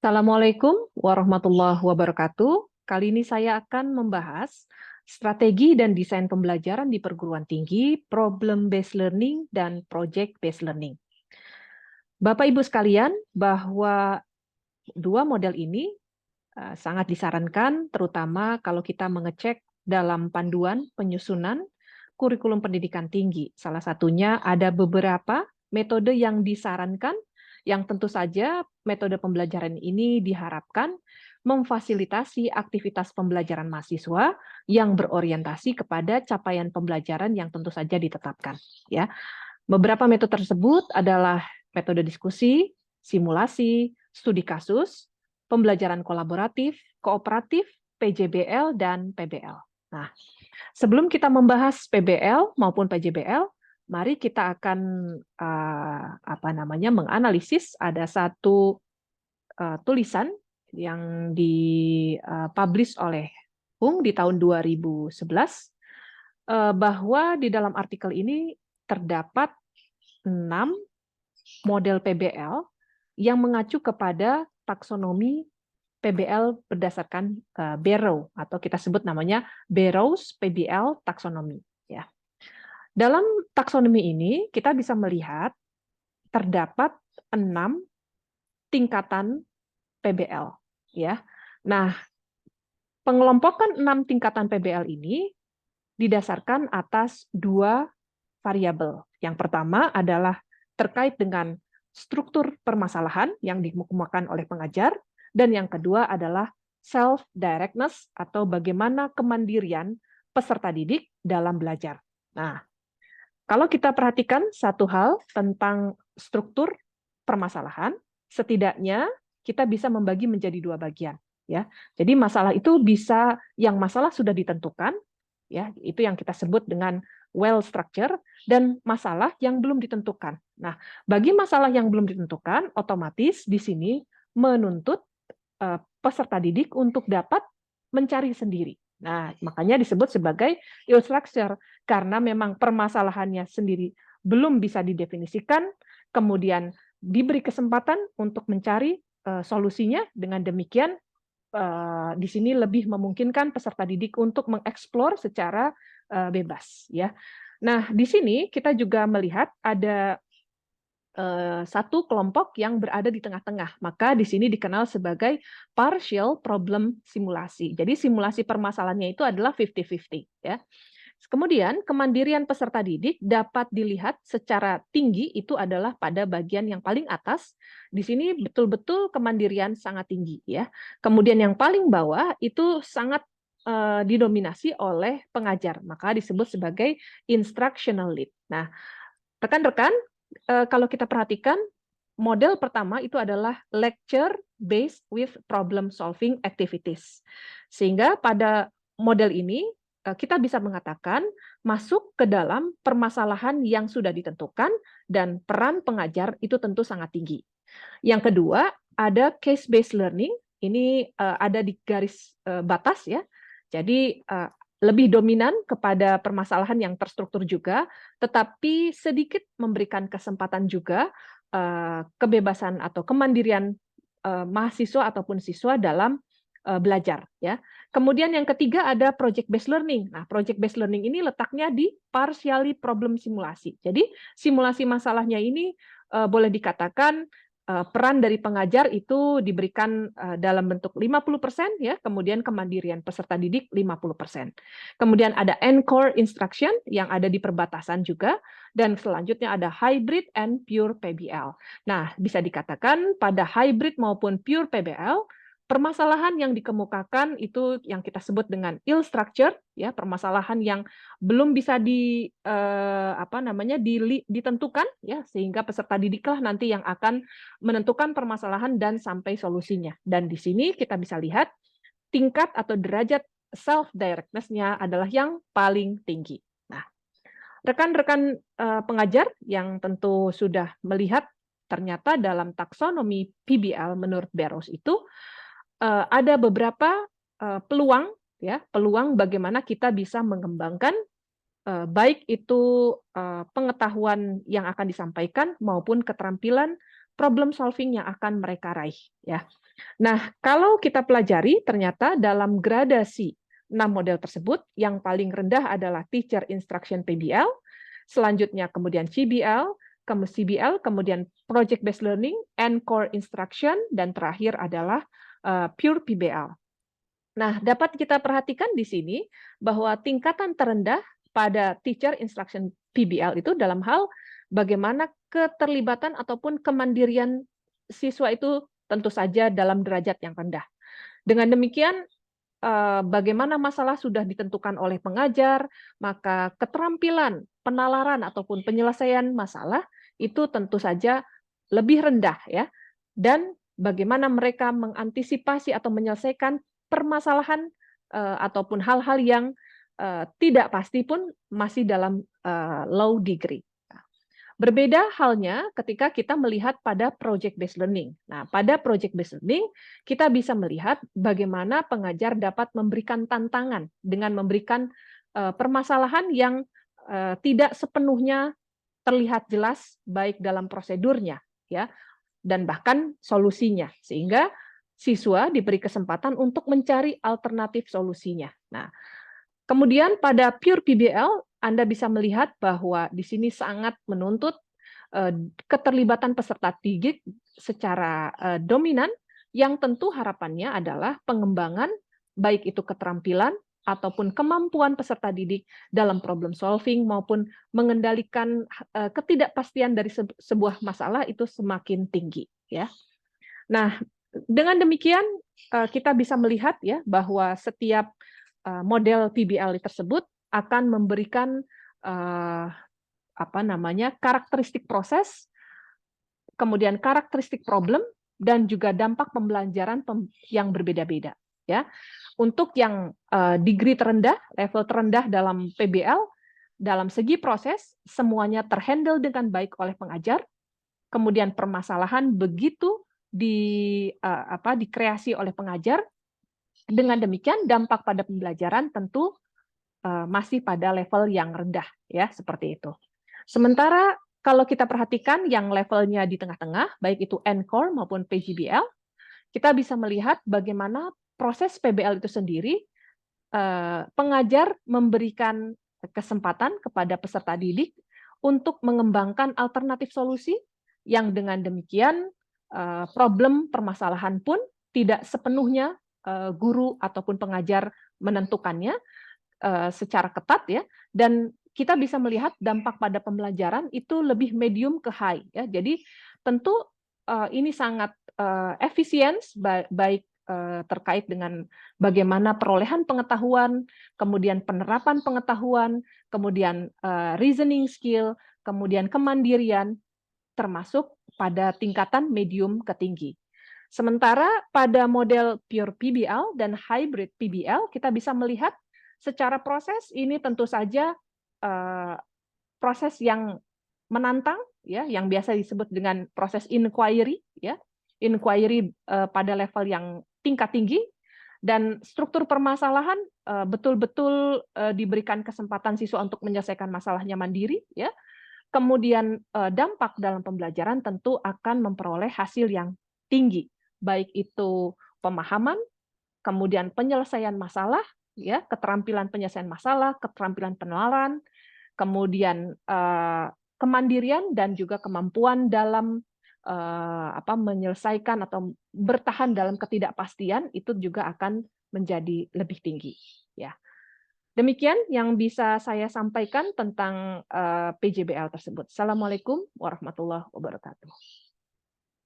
Assalamualaikum warahmatullahi wabarakatuh. Kali ini saya akan membahas strategi dan desain pembelajaran di perguruan tinggi, problem-based learning, dan project-based learning. Bapak Ibu sekalian, bahwa dua model ini sangat disarankan, terutama kalau kita mengecek dalam panduan penyusunan kurikulum pendidikan tinggi. Salah satunya ada beberapa metode yang disarankan, yang tentu saja metode pembelajaran ini diharapkan memfasilitasi aktivitas pembelajaran mahasiswa yang berorientasi kepada capaian pembelajaran yang tentu saja ditetapkan. Ya, beberapa metode tersebut adalah metode diskusi, simulasi, studi kasus, pembelajaran kolaboratif, kooperatif, PJBL, dan PBL. Nah, sebelum kita membahas PBL maupun PJBL, mari kita akan menganalisis ada satu tulisan yang dipublish oleh Hung di tahun 2011 bahwa di dalam artikel ini terdapat 6 model PBL yang mengacu kepada taksonomi PBL berdasarkan Barrow, atau kita sebut namanya Barrow's PBL Taxonomy. Ya. Dalam taksonomi ini kita bisa melihat terdapat 6 tingkatan PBL. Ya. Nah, pengelompokan 6 tingkatan PBL ini didasarkan atas 2 variabel. Yang pertama adalah terkait dengan struktur permasalahan yang dikemukakan oleh pengajar, dan yang kedua adalah self-directness atau bagaimana kemandirian peserta didik dalam belajar. Nah, kalau kita perhatikan satu hal tentang struktur permasalahan, setidaknya kita bisa membagi menjadi 2 bagian. Ya, jadi masalah itu bisa yang masalah sudah ditentukan, ya, itu yang kita sebut dengan well structure, dan masalah yang belum ditentukan. Nah, bagi masalah yang belum ditentukan, otomatis di sini menuntut peserta didik untuk dapat mencari sendiri. Nah, makanya disebut sebagai ill structure, karena memang permasalahannya sendiri belum bisa didefinisikan, kemudian diberi kesempatan untuk mencari solusinya. Dengan demikian, di sini lebih memungkinkan peserta didik untuk mengeksplor secara bebas. Ya. Nah, di sini kita juga melihat ada satu kelompok yang berada di tengah-tengah. Maka di sini dikenal sebagai partial problem simulasi. Jadi simulasi permasalahannya itu adalah 50-50. Ya. Kemudian kemandirian peserta didik dapat dilihat secara tinggi itu adalah pada bagian yang paling atas. Di sini betul-betul kemandirian sangat tinggi. Ya. Kemudian yang paling bawah itu sangat didominasi oleh pengajar. Maka disebut sebagai instructional lead. Nah, rekan-rekan, kalau kita perhatikan, model pertama itu adalah lecture based with problem solving activities. Sehingga pada model ini kita bisa mengatakan masuk ke dalam permasalahan yang sudah ditentukan dan peran pengajar itu tentu sangat tinggi. Yang kedua, ada case based learning. Ini ada di garis batas, ya. Jadi lebih dominan kepada permasalahan yang terstruktur juga, tetapi sedikit memberikan kesempatan juga kebebasan atau kemandirian mahasiswa ataupun siswa dalam belajar. Ya. Kemudian yang ketiga ada project based learning. Nah, project based learning ini letaknya di partially problem simulasi. Jadi simulasi masalahnya ini boleh dikatakan peran dari pengajar itu diberikan dalam bentuk 50%, ya, kemudian kemandirian peserta didik 50%. Kemudian ada encore instruction yang ada di perbatasan juga, dan selanjutnya ada hybrid and pure PBL. Nah, bisa dikatakan pada hybrid maupun pure PBL, permasalahan yang dikemukakan itu yang kita sebut dengan ill structure, ya, permasalahan yang belum bisa ditentukan, ya, sehingga peserta didiklah nanti yang akan menentukan permasalahan dan sampai solusinya. Dan di sini kita bisa lihat tingkat atau derajat self-directness-nya adalah yang paling tinggi. Nah, rekan-rekan pengajar yang tentu sudah melihat ternyata dalam taksonomi PBL menurut Barrows itu ada beberapa peluang, ya, peluang bagaimana kita bisa mengembangkan baik itu pengetahuan yang akan disampaikan maupun keterampilan problem solving yang akan mereka raih, ya. Nah, kalau kita pelajari ternyata dalam gradasi 6 model tersebut yang paling rendah adalah Teacher Instruction PBL, selanjutnya kemudian CBL, kemudian Project Based Learning, and Core Instruction, dan terakhir adalah Pure PBL. Nah, dapat kita perhatikan di sini bahwa tingkatan terendah pada Teacher Instruction PBL itu dalam hal bagaimana keterlibatan ataupun kemandirian siswa itu tentu saja dalam derajat yang rendah. Dengan demikian, bagaimana masalah sudah ditentukan oleh pengajar, maka keterampilan penalaran ataupun penyelesaian masalah itu tentu saja lebih rendah, ya. Dan bagaimana mereka mengantisipasi atau menyelesaikan permasalahan ataupun hal-hal yang tidak pasti pun masih dalam low degree. Berbeda halnya ketika kita melihat pada project based learning. Nah, pada project based learning kita bisa melihat bagaimana pengajar dapat memberikan tantangan dengan memberikan permasalahan yang tidak sepenuhnya terlihat jelas baik dalam prosedurnya, ya, dan bahkan solusinya, sehingga siswa diberi kesempatan untuk mencari alternatif solusinya. Nah, kemudian pada Pure PBL, Anda bisa melihat bahwa di sini sangat menuntut keterlibatan peserta didik secara dominan, yang tentu harapannya adalah pengembangan baik itu keterampilan ataupun kemampuan peserta didik dalam problem solving maupun mengendalikan ketidakpastian dari sebuah masalah itu semakin tinggi, ya. Nah, dengan demikian kita bisa melihat, ya, bahwa setiap model PBL tersebut akan memberikan karakteristik proses, kemudian karakteristik problem, dan juga dampak pembelajaran yang berbeda-beda, ya. Untuk yang degree terendah, level terendah dalam PBL, dalam segi proses semuanya terhandle dengan baik oleh pengajar, kemudian permasalahan begitu dikreasi oleh pengajar. Dengan demikian dampak pada pembelajaran tentu masih pada level yang rendah, ya, seperti itu. Sementara kalau kita perhatikan yang levelnya di tengah-tengah, baik itu NCORE maupun PGBL, kita bisa melihat bagaimana proses PBL itu sendiri, pengajar memberikan kesempatan kepada peserta didik untuk mengembangkan alternatif solusi, yang dengan demikian problem permasalahan pun tidak sepenuhnya guru ataupun pengajar menentukannya secara ketat, ya, dan kita bisa melihat dampak pada pembelajaran itu lebih medium ke high, ya. Jadi tentu ini sangat efisien baik terkait dengan bagaimana perolehan pengetahuan, kemudian penerapan pengetahuan, kemudian reasoning skill, kemudian kemandirian, termasuk pada tingkatan medium ke tinggi. Sementara pada model pure PBL dan hybrid PBL, kita bisa melihat secara proses ini tentu saja proses yang menantang, ya, yang biasa disebut dengan proses inquiry, ya, inquiry pada level yang tingkat tinggi, dan struktur permasalahan betul-betul diberikan kesempatan siswa untuk menyelesaikan masalahnya mandiri, ya. Kemudian dampak dalam pembelajaran tentu akan memperoleh hasil yang tinggi, baik itu pemahaman, kemudian penyelesaian masalah, ya, keterampilan penyelesaian masalah, keterampilan penalaran, kemudian kemandirian dan juga kemampuan dalam menyelesaikan atau bertahan dalam ketidakpastian itu juga akan menjadi lebih tinggi, ya. Demikian yang bisa saya sampaikan tentang PJBL tersebut. Assalamualaikum warahmatullahi wabarakatuh.